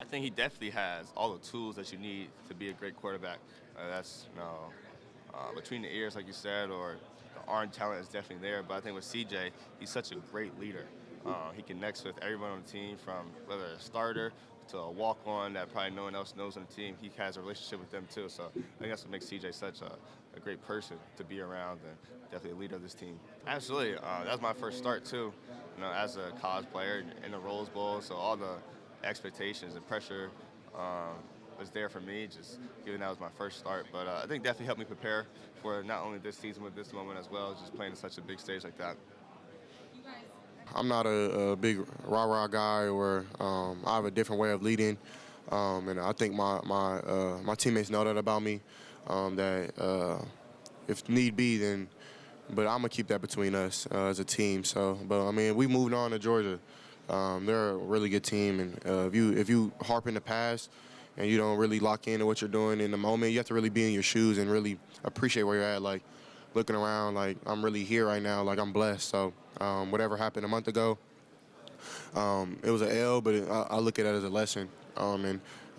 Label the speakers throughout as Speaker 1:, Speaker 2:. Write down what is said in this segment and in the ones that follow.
Speaker 1: I think he definitely has all the tools that you need to be a great quarterback. Between the ears, like you said, or the arm talent is definitely there. But I think with CJ, he's such a great leader. He connects with everyone on the team, from whether a starter to a walk-on that probably no one else knows on the team. He has a relationship with them too. So I think that's what makes CJ such a great person to be around, and definitely a leader of this team. Absolutely. That was my first start too, as a college player in the Rose Bowl. So all the expectations and pressure was there for me, just given that was my first start. But I think definitely helped me prepare for not only this season, but this moment as well, just playing in such a big stage like that.
Speaker 2: I'm not a big rah-rah guy, or I have a different way of leading, and I think my teammates know that about me. That if need be, then, but I'm gonna keep that between us as a team. So, but I mean, we moved on to Georgia. They're a really good team, and if you harp in the past and you don't really lock into what you're doing in the moment, you have to really be in your shoes and really appreciate where you're at. Like, looking around, like, I'm really here right now, like, I'm blessed. So whatever happened a month ago, it was an L, but I look at it as a lesson.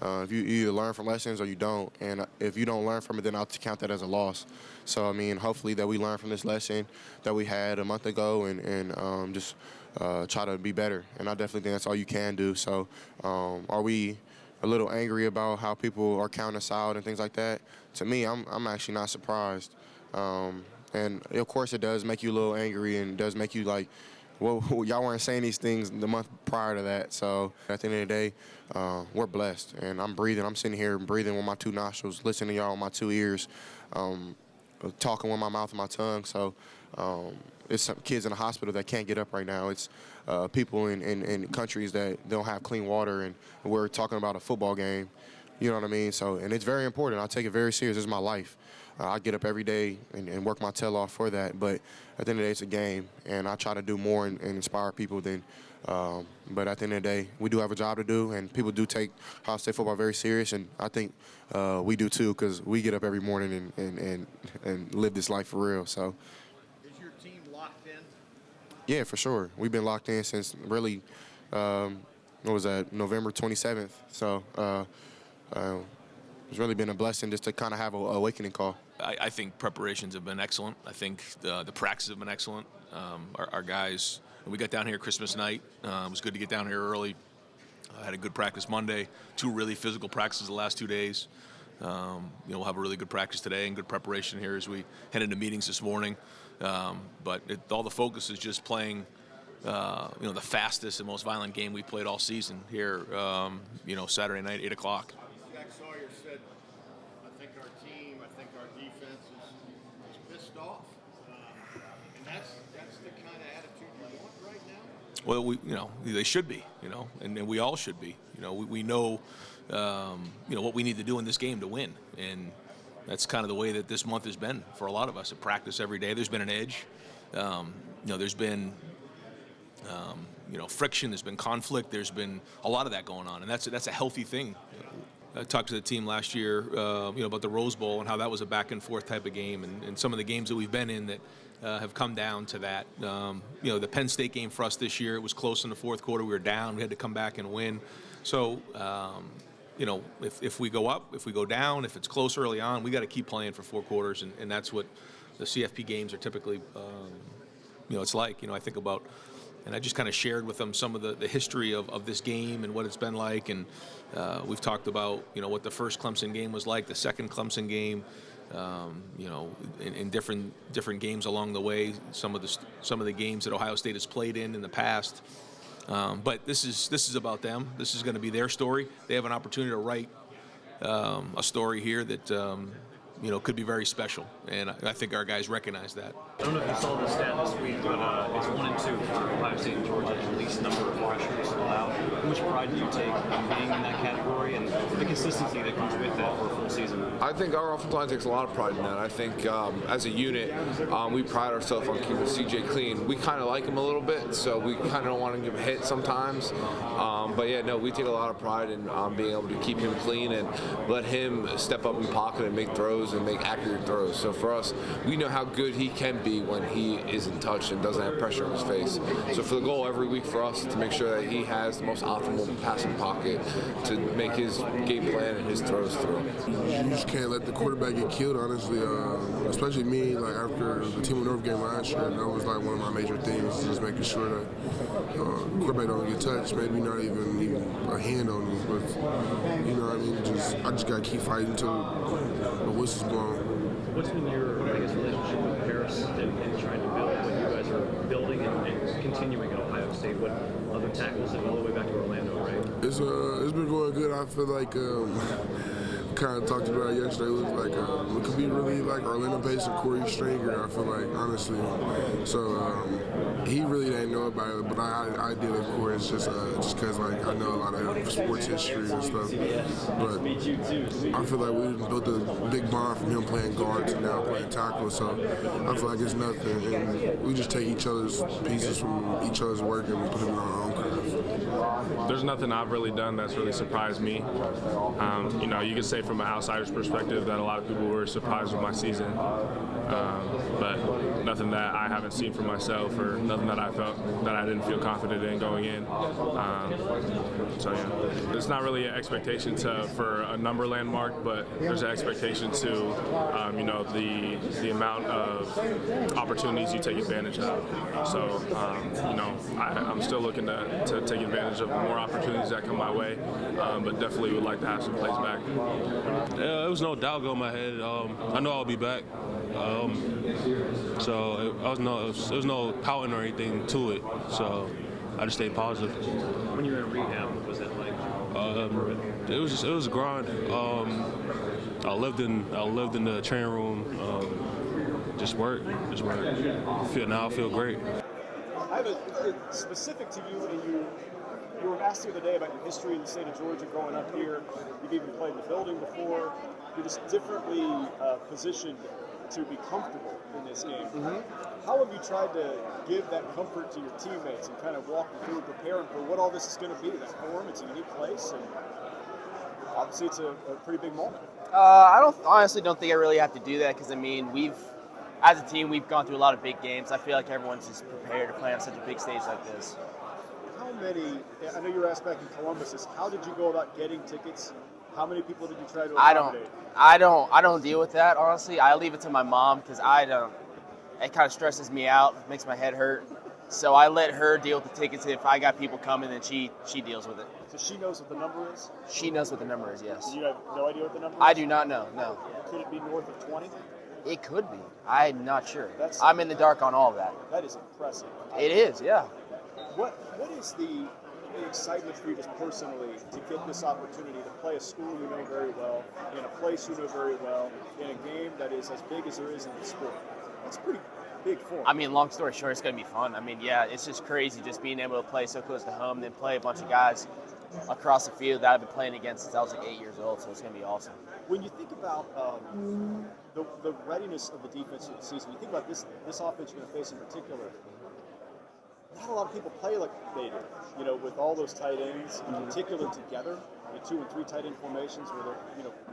Speaker 2: If you either learn from lessons or you don't, and if you don't learn from it, then I'll count that as a loss. So, I mean, hopefully that we learn from this lesson that we had a month ago, and just try to be better. And I definitely think that's all you can do. So are we a little angry about how people are counting us out and things like that? To me, I'm actually not surprised. And of course it does make you a little angry, and does make you like, well, y'all weren't saying these things the month prior to that. So at the end of the day, we're blessed, and I'm breathing. I'm sitting here breathing with my two nostrils, listening to y'all with my two ears, talking with my mouth and my tongue. So it's some kids in the hospital that can't get up right now. It's people in countries that don't have clean water, and we're talking about a football game. You know what I mean? So, and it's very important. I take it very serious. It's my life. I get up every day and work my tail off for that. But at the end of the day, it's a game, and I try to do more and inspire people than. But at the end of the day, we do have a job to do, and people do take Ohio State football very serious, and I think we do too, because we get up every morning and live this life for real. So.
Speaker 3: Is your team locked in?
Speaker 2: Yeah, for sure. We've been locked in since really, what was that, November 27th. So it's really been a blessing just to kind of have an awakening call.
Speaker 4: I think preparations have been excellent. I think the practices have been excellent. Our guys, we got down here Christmas night. It was good to get down here early. Had a good practice Monday. 2 really physical practices the last 2 days. We'll have a really good practice today and good preparation here as we head into meetings this morning. But all the focus is just playing, the fastest and most violent game we played all season here, Saturday night, 8 o'clock.
Speaker 3: Jack Sawyer said, I think our team, I think our defense is pissed off. And that's the kind of attitude you want right now?
Speaker 4: Well, they should be, and we all should be. We know, what we need to do in this game to win. And that's kind of the way that this month has been for a lot of us. At practice every day, there's been an edge. There's been, friction. There's been conflict. There's been a lot of that going on, and that's a healthy thing. I talked to the team last year, about the Rose Bowl and how that was a back and forth type of game, and some of the games that we've been in that have come down to that. The Penn State game for us this year, it was close in the fourth quarter. We were down. We had to come back and win. So, if we go up, if we go down, if it's close early on, we got to keep playing for 4 quarters, and that's what the CFP games are typically, it's like. I think about, and I just kind of shared with them some of the history of this game and what it's been like, and we've talked about, what the first Clemson game was like, the second Clemson game, in different games along the way, some of the games that Ohio State has played in the past. But this is about them. This is going to be their story. They have an opportunity to write a story here that could be very special, and I think our guys recognize that.
Speaker 5: I don't know if you saw the stat this week, but it's 1 and 2 for Ohio State and Georgia in least number of pressures allowed. How much pride do you take in being in that category and the consistency that comes with that for a full season?
Speaker 6: I think our offensive line takes a lot of pride in that. I think as a unit, we pride ourselves on keeping CJ clean. We kind of like him a little bit, so we kind of don't want to give him a hit sometimes. We take a lot of pride in being able to keep him clean and let him step up in the pocket and make throws throws and make accurate throws. So for us, we know how good he can be when he is in touch and doesn't have pressure on his face. So for the goal every week for us is to make sure that he has the most optimal passing pocket to make his game plan and his throws through.
Speaker 7: You just can't let the quarterback get killed, honestly. Especially me, like after the Team of North game last year, that was like one of my major things, just making sure that quarterback don't get touched, maybe not even a hand on him. But you know what I mean? I just gotta keep fighting until the whistle's blown.
Speaker 5: What's been your, I guess, relationship with Paris and trying to build what you guys are building and continuing at Ohio State? What other tackles and all the way back to Orlando, right?
Speaker 7: It's been going good. I feel like kind of talked about it yesterday. It was like it could be really like Orlando Pace and Corey Stringer. I feel like, honestly. So he really didn't know about it, but I did, of course, just because like I know a lot of sports history and stuff. But I feel like we built a big bond from him playing guard to now playing tackle. So I feel like it's nothing, and we just take each other's pieces from each other's work and put them in our own craft.
Speaker 8: There's nothing I've really done that's really surprised me. You know, you could say from an outsider's perspective that a lot of people were surprised with my season, but nothing that I haven't seen for myself or nothing that I felt that I didn't feel confident in going in. So yeah, it's not really an expectation for a number landmark, but there's an expectation to you know, the amount of opportunities you take advantage of. So you know, I'm still looking to take advantage of more opportunities that come my way, but definitely would like to have some plays back.
Speaker 9: Yeah, it was no doubt going in my head. I know I'll be back. So there was no pouting or anything to it. So I just stayed positive.
Speaker 5: When you were in rehab, what was that like?
Speaker 9: It was a grind. I lived in the training room. Just work. Now I feel great.
Speaker 10: I have a specific to you, and you were asked the other day about your history in the state of Georgia growing up here. You've even played in the building before. You're just differently positioned to be comfortable in this game. Mm-hmm. How have you tried to give that comfort to your teammates and kind of walk them through, prepare them for what all this is going to be? That forum, it's a unique place, and obviously it's a pretty big moment.
Speaker 11: I honestly don't think I really have to do that because, I mean, as a team, we've gone through a lot of big games. I feel like everyone's just prepared to play on such a big stage like this.
Speaker 10: How many, I know you were asked back in Columbus, how did you go about getting tickets? How many people did you try to accommodate?
Speaker 11: I don't deal with that, honestly. I leave it to my mom because it kind of stresses me out, makes my head hurt. So I let her deal with the tickets. If I got people coming, then she deals with it.
Speaker 10: So she knows what the number is?
Speaker 11: She knows what the number is, yes.
Speaker 10: You have no idea what the number is?
Speaker 11: I do not know, no.
Speaker 10: Could it be north of 20?
Speaker 11: It could be. I'm not sure. I'm in the dark on all of that.
Speaker 10: That is impressive.
Speaker 11: It is, yeah.
Speaker 10: What is the excitement for you just personally to get this opportunity to play a school you know very well, in a place you know very well, in a game that is as big as there is in the sport? That's pretty big for me.
Speaker 11: I mean, long story short, it's going to be fun. I mean, yeah, it's just crazy just being able to play so close to home, then play a bunch of guys across the field that I've been playing against since I was like 8 years old, so it's going to be awesome.
Speaker 10: When you think about the readiness of the defense for the season, you think about this offense you're going to face in particular, not a lot of people play like they do, you know, with all those tight ends, in particular together, the 2 and 3 tight end formations where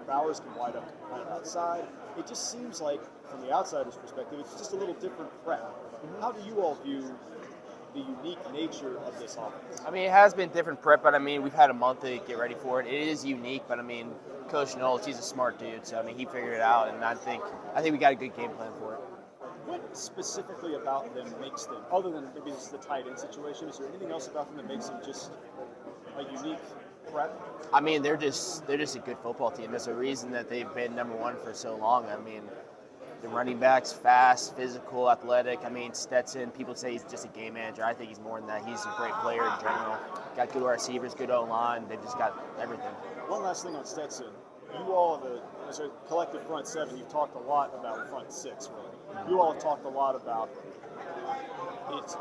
Speaker 10: Bowers can wide up kind of outside. It just seems like, from the outsider's perspective, it's just a little different prep. How do you all view the unique nature of this offense?
Speaker 11: I mean, it has been different prep, but I mean, we've had a month to get ready for it. It is unique, but I mean, Coach Knowles, he's a smart dude, so I mean, he figured it out, and I think we got a good game plan for it.
Speaker 10: What specifically about them makes them, other than maybe it's the tight end situation, is there anything else about them that makes them just a unique prep?
Speaker 11: I mean, they're just a good football team. There's a reason that they've been number one for so long. I mean, the running backs, fast, physical, athletic. I mean, Stetson, people say he's just a game manager. I think he's more than that. He's a great player in general. Got good receivers, good O-line. They've just got everything.
Speaker 10: One last thing on Stetson. You all, as a collective front seven, you've talked a lot about front six, really. You all have talked a lot about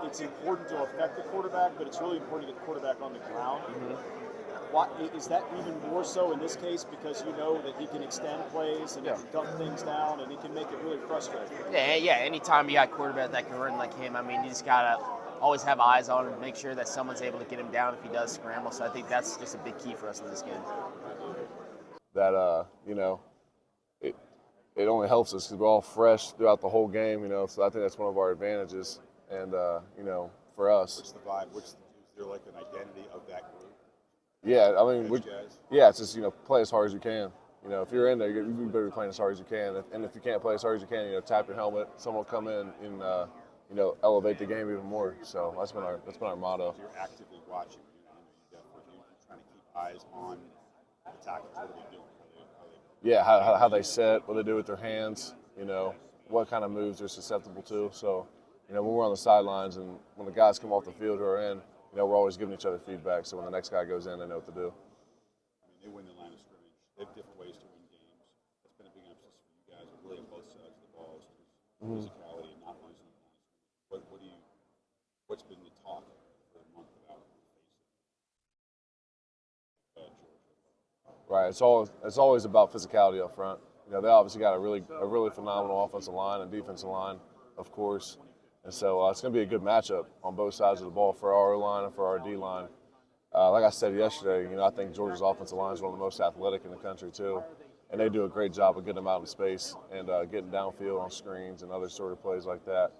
Speaker 10: it's important to affect the quarterback, but it's really important to get the quarterback on the ground. Mm-hmm. Is that even more so in this case because you know that he can extend plays and he can dump things down and he can make it really frustrating?
Speaker 11: Yeah. Anytime you got a quarterback that can run like him, I mean, you just gotta always have eyes on him and make sure that someone's able to get him down if he does scramble. So I think that's just a big key for us in this game.
Speaker 12: That
Speaker 6: it only helps us because we're all fresh throughout the whole game, you know. So I think that's one of our advantages, and you know, for us.
Speaker 10: What's the vibe? Is there like an identity of that group?
Speaker 6: Yeah, I mean, yeah, it's just, you know, play as hard as you can. You know, if you're in there, you better be playing as hard as you can. And if you can't play as hard as you can, you know, tap your helmet. Someone will come in and you know, elevate the game even more. So that's been our motto.
Speaker 10: You're actively watching. You're trying to keep eyes on the attackers. What are they doing?
Speaker 6: Yeah, how they set, what they do with their hands. You know, what kind of moves they're susceptible to. So, you know, when we're on the sidelines and when the guys come off the field who are in, you know, we're always giving each other feedback. So when the next guy goes in, they know what to do.
Speaker 10: I mean, they win the line of scrimmage. They have different ways to win games. That's been a big emphasis for you guys, really on both sides of the ball, physicality and not losing the line of scrimmage. What's been the talk for a month about facing Georgia?
Speaker 6: Right. It's always about physicality up front. You know, they obviously got a really phenomenal offensive line and defensive line, of course. And so it's going to be a good matchup on both sides of the ball for our O-line and for our D-line. Like I said yesterday, you know, I think Georgia's offensive line is one of the most athletic in the country too, and they do a great job of getting them out in space and getting downfield on screens and other sort of plays like that.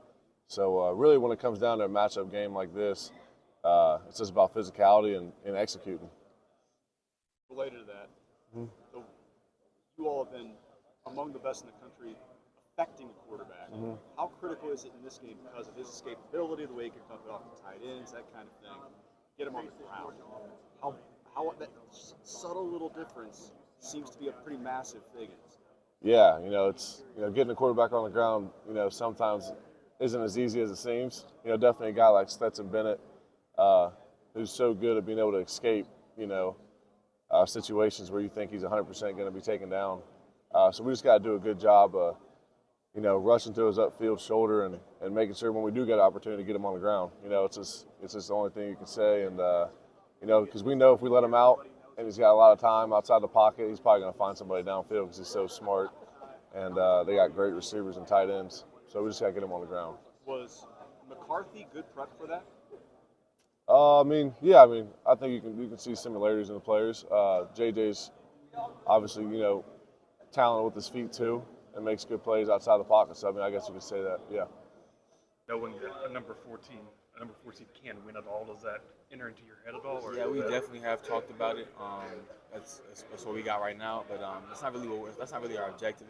Speaker 6: So really, when it comes down to a matchup game like this, it's just about physicality and executing.
Speaker 10: Related to that, you all have been among the best in the country affecting a quarterback. How critical is it in this game because of his escapability, the way he can dump it off the tight ends, that kind of thing? Get him on the ground. How that subtle little difference seems to be a pretty massive thing.
Speaker 6: Yeah, you know, it's, you know, getting a quarterback on the ground, you know, sometimes isn't as easy as it seems. You know, definitely a guy like Stetson Bennett, who's so good at being able to escape, you know, situations where you think he's 100% going to be taken down. So we just got to do a good job, you know, rushing to his upfield shoulder and making sure when we do get an opportunity to get him on the ground. You know, it's just the only thing you can say. And, you know, because we know if we let him out and he's got a lot of time outside the pocket, he's probably going to find somebody downfield because he's so smart. And they got great receivers and tight ends. So we just got to get him on the ground.
Speaker 10: Was McCarthy good prep for that?
Speaker 6: I mean, yeah. I mean, I think you can see similarities in the players. JJ's obviously, you know, talented with his feet too, and makes good plays outside the pocket. So I mean, I guess you could say that, yeah.
Speaker 12: Knowing that a number 14 can win it all, does that enter into your head at all? Or
Speaker 13: yeah, we definitely have talked about it. That's what we got right now, but that's not really our objective.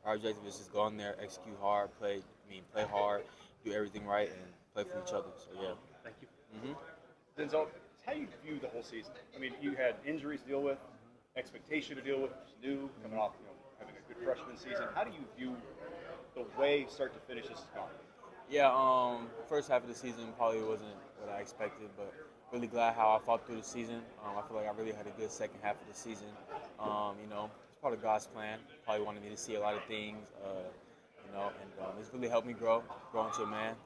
Speaker 13: Our objective is just go in there, execute hard, play hard, do everything right, and play for each other. So yeah.
Speaker 12: Thank you.
Speaker 10: Denzel, how do you view the whole season? I mean, you had injuries to deal with, expectation to deal with, which is new, coming off, you know, having a good freshman season. How do you view the way start to finish this is going?
Speaker 13: Yeah, first half of the season probably wasn't what I expected, but really glad how I fought through the season. I feel like I really had a good second half of the season. You know, it's part of God's plan. Probably wanted me to see a lot of things, you know, and it's really helped me grow into a man,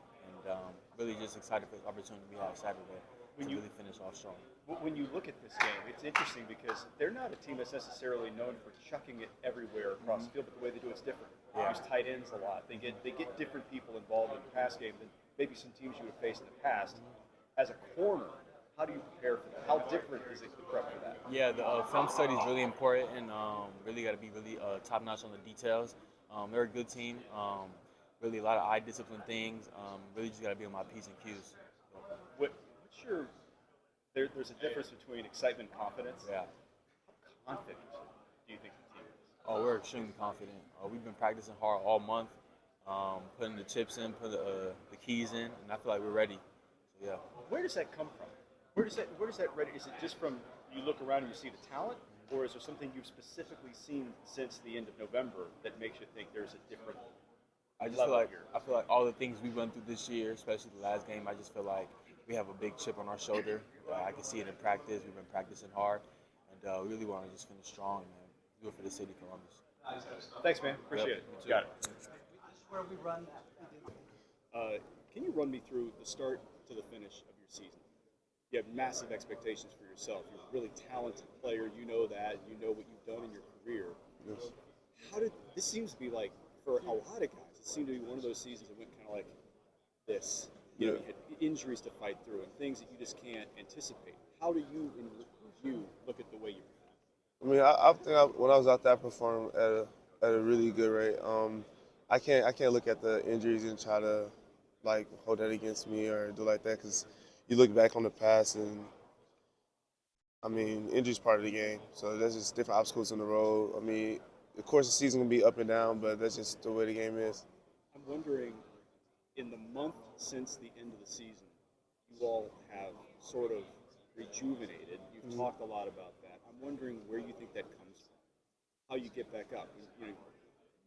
Speaker 13: and really just excited for the opportunity we have Saturday to really finish off strong.
Speaker 10: When you look at this game, it's interesting because they're not a team that's necessarily known for chucking it everywhere across the field, but the way they do it's different. They use tight ends a lot. They get different people involved in the pass game than maybe some teams you would face in the past. As a corner, how do you prepare for that? How different is it to prep for that?
Speaker 13: Yeah, the film study is really important, and really got to be really top-notch on the details. They're a good team. Really a lot of eye discipline things. Really just got to be on my P's and Q's.
Speaker 10: What's your There's a difference between excitement and confidence.
Speaker 13: Yeah.
Speaker 10: How confident do you think the team is?
Speaker 13: Oh, we're extremely confident. We've been practicing hard all month, putting the chips in, putting the keys in, and I feel like we're ready. So, yeah.
Speaker 10: Where does that come from? Where does that ready? Is it just from you look around and you see the talent, or is there something you've specifically seen since the end of November that makes you think there's a different?
Speaker 13: I feel like all the things we went through this year, especially the last game, I just feel like we have a big chip on our shoulder. I can see it in practice. We've been practicing hard, and we really want to just finish strong and do it for the city of Columbus.
Speaker 10: Thanks, man. Appreciate it.
Speaker 13: You
Speaker 10: Got it. Where we run that. Can you run me through the start to the finish of your season? You have massive expectations for yourself. You're a really talented player. You know that. You know what you've done in your career.
Speaker 6: Yes.
Speaker 10: This seems to be like, for a lot of guys, it seemed to be one of those seasons that went kind of like this. You know, you had injuries to fight through and things that you just can't anticipate. How do you, look at the way you perform?
Speaker 14: I mean, I think when I was out there, I performed at at a really good rate. I can't look at the injuries and try to like hold that against me or do like that because you look back on the past and I mean injuries part of the game. So there's just different obstacles in the road. I mean, of course the season will be up and down, but that's just the way the game is.
Speaker 10: I'm wondering, in the month since the end of the season, you all have sort of rejuvenated. You've talked a lot about that. I'm wondering where you think that comes from, how you get back up.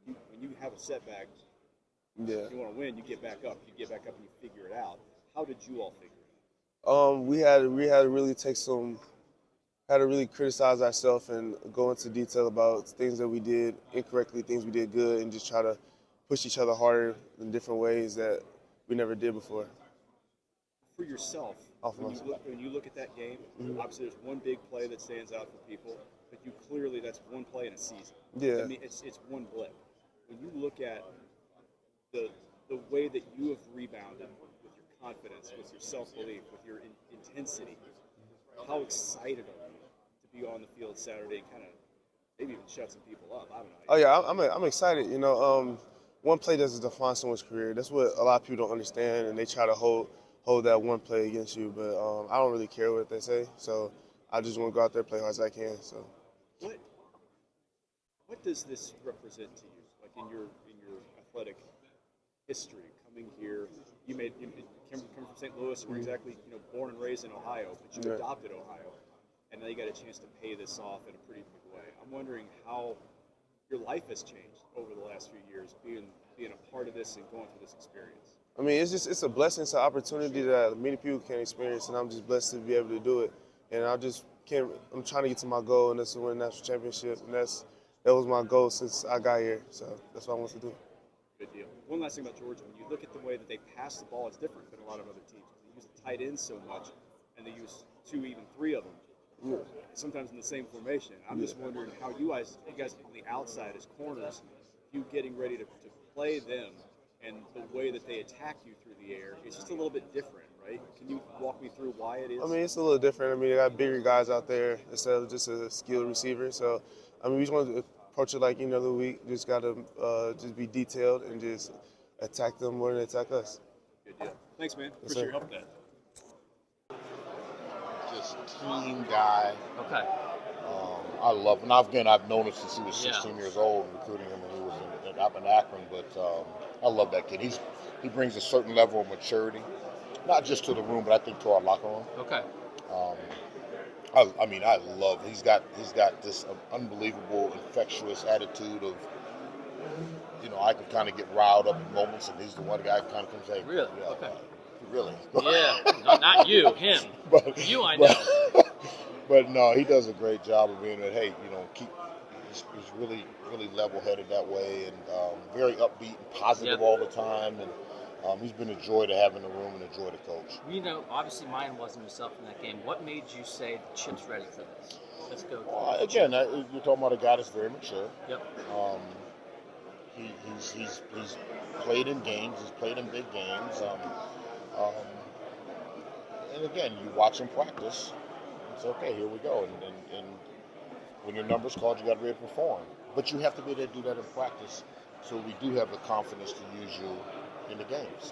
Speaker 10: When you have a setback, you want to win, you get back up. You get back up and you figure it out. How did you all figure it out?
Speaker 14: We had to really had to really criticize ourselves and go into detail about things that we did incorrectly, things we did good, and just try to push each other harder in different ways that we never did before.
Speaker 10: For yourself, when you look at that game, obviously there's one big play that stands out for people, but you clearly, that's one play in a season.
Speaker 14: Yeah.
Speaker 10: I mean, it's one blip. When you look at the way that you have rebounded with your confidence, with your self-belief, with your intensity, how excited are you to be on the field Saturday and kind of maybe even shut some people up? I don't know.
Speaker 14: Oh yeah, I'm excited. One play doesn't define someone's career. That's what a lot of people don't understand, and they try to hold that one play against you. But I don't really care what they say, so I just want to go out there and play hard as I can. So,
Speaker 10: what does this represent to you? Like in your athletic history, coming here, you came from St. Louis, and were exactly born and raised in Ohio, but you adopted Ohio, and now you got a chance to pay this off in a pretty big way. I'm wondering how your life has changed over the last few years, being a part of this and going through this experience.
Speaker 14: I mean, it's a blessing, it's an opportunity that many people can't experience, and I'm just blessed to be able to do it. And I'm trying to get to my goal, and that's to win a national championship, and that was my goal since I got here. So that's what I want to do.
Speaker 10: Good deal. One last thing about Georgia, when you look at the way that they pass the ball, it's different than a lot of other teams. They use the tight ends so much, and they use 2, even 3 of them, sometimes in the same formation. I'm just wondering how you guys on the outside as corners, you getting ready to play them, and the way that they attack you through the air, it's just a little bit different, right? Can you walk me through why it is?
Speaker 14: I mean, it's a little different. I mean, they got bigger guys out there instead of just a skilled receiver. So, I mean, we just want to approach it like any other week. Just got to just be detailed and just attack them more than they attack us.
Speaker 10: Good deal. Thanks, man. Appreciate your help with that.
Speaker 3: Just team guy.
Speaker 13: Okay.
Speaker 3: I love him. Again, I've known him since he was 16 years old, recruiting him when he was up in Akron. But I love that kid. He brings a certain level of maturity, not just to the room, but I think to our locker room.
Speaker 13: Okay.
Speaker 3: I mean, I love. He's got this unbelievable, infectious attitude of, I can kind of get riled up in moments, and he's the one guy who kind of comes, hey,
Speaker 13: really,
Speaker 3: yeah,
Speaker 13: okay,
Speaker 3: really,
Speaker 13: yeah, not you, him, but you, I know.
Speaker 3: But no, he does a great job of being that. Hey, he's really, really level-headed that way, and very upbeat and positive all the time, and he's been a joy to have in the room and a joy to coach.
Speaker 13: Obviously mine wasn't himself in that game. What made you say the chip's ready for this? Let's go.
Speaker 3: Again, you're talking about a guy that's very mature.
Speaker 13: Yep.
Speaker 3: He's played in games. He's played in big games. And again, you watch him practice. It's okay. Here we go. And when your number's called, you got to be able to perform. But you have to be able to do that in practice, so we do have the confidence to use you in the games.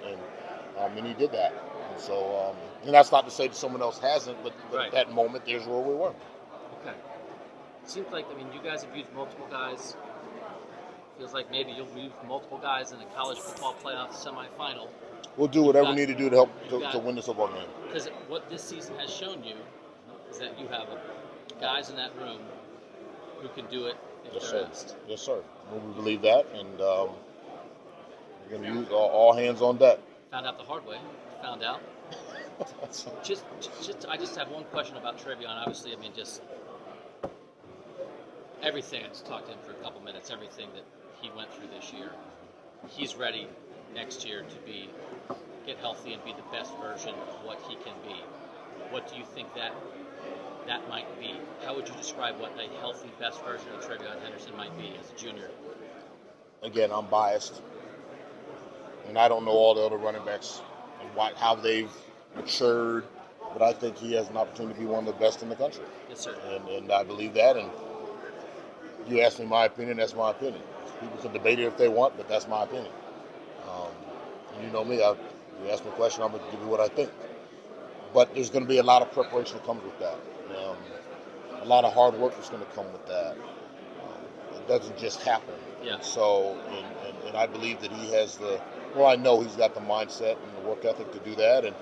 Speaker 3: And he did that. And so, and that's not to say that someone else hasn't, but at that moment, there's where we were.
Speaker 13: Okay. It seems like, you guys have used multiple guys. Feels like maybe you'll use multiple guys in the college football playoff semifinal.
Speaker 3: We'll do whatever we need to do to help to win this football game.
Speaker 13: Because what this season has shown you is that you have guys in that room who can do it if they're asked.
Speaker 3: Yes, sir. We believe that, and we're going to use all hands on deck.
Speaker 13: Found out the hard way. Found out. I just have one question about Trevion. Obviously, just everything. I just talked to him for a couple minutes. Everything that he went through this year, he's ready next year to get healthy and be the best version of what he can be. What do you think that might be? How would you describe what a healthy best version of Trevion Henderson might be as a junior?
Speaker 3: Again, I'm biased, and I don't know all the other running backs and how they've matured, but I think he has an opportunity to be one of the best in the country.
Speaker 13: Yes, sir.
Speaker 3: And I believe that, and you asked me my opinion, that's my opinion. People can debate it if they want, but that's my opinion. And you know me, you ask me a question, I'm going to give you what I think. But there's going to be a lot of preparation that comes with that. A lot of hard work is going to come with that. It doesn't just happen.
Speaker 15: Yeah.
Speaker 3: So, and I believe that he has I know he's got the mindset and the work ethic to do that, and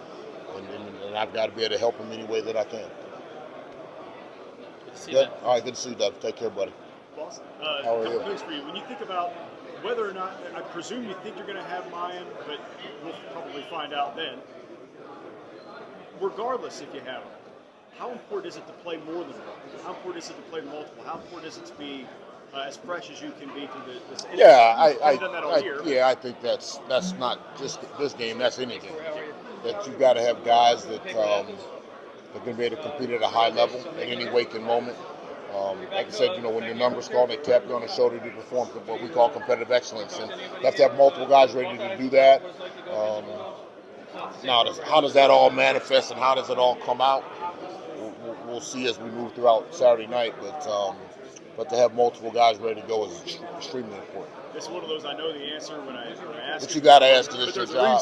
Speaker 3: I've got to be able to help him any way that I can.
Speaker 15: Good to see
Speaker 3: Good.
Speaker 15: you.
Speaker 3: All right, good to see you, Doug. Take care, buddy.
Speaker 10: Boss,
Speaker 3: How are
Speaker 10: a couple
Speaker 3: you?
Speaker 10: things for you. When you think about whether or not, I presume you think you're going to have Mayan, but we'll probably find out then. Regardless if you have him, how important is it to play more than one? How important is it to play multiple? How important is it to be as fresh as you can be through this?
Speaker 3: Yeah, I think that's not just this game. That's any game. That you got to have guys that are going to be able to compete at a high level at any waking moment. Like I said, when your number's called, they tap you on the shoulder to perform what we call competitive excellence, and you have to have multiple guys ready to do that. Now, how does that all manifest and how does it all come out? We'll see as we move throughout Saturday night, but to have multiple guys ready to go is extremely important.
Speaker 10: It's one of those I know the answer when I ask.
Speaker 3: But you got to ask because it's your job.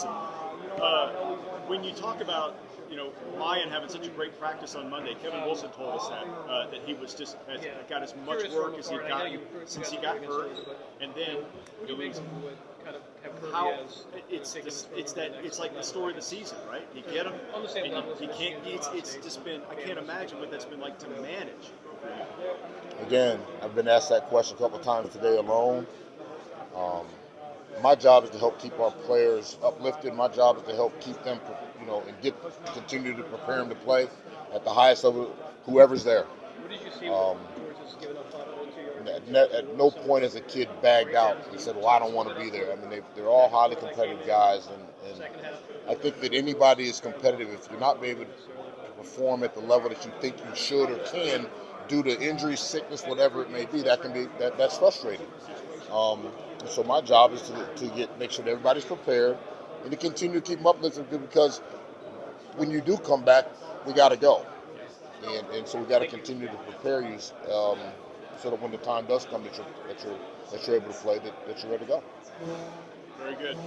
Speaker 10: When you talk about Mayan having such a great practice on Monday, Kevin Wilson told us that he was just got as much work as he'd gotten since he got hurt, and then how it's like the story of the season, right? You get him, and you can't. It's just been. I can't imagine what that's been like to manage.
Speaker 3: Again, I've been asked that question a couple of times today alone. My job is to help keep our players uplifted. My job is to help keep them, and continue to prepare them to play at the highest level, whoever's there.
Speaker 15: What did you see
Speaker 3: At no point has a kid bagged out and said, well, I don't want to be there. I mean, they're all highly competitive guys, and I think that anybody is competitive. If you're not able to perform at the level that you think you should or can, due to injury, sickness, whatever it may be, that's frustrating. So my job is to make sure that everybody's prepared and to continue to keep them uplifted, because when you do come back, we got to go, and so we got to continue to prepare you so that when the time does come that you're able to play, that you're ready to go.
Speaker 10: Very good.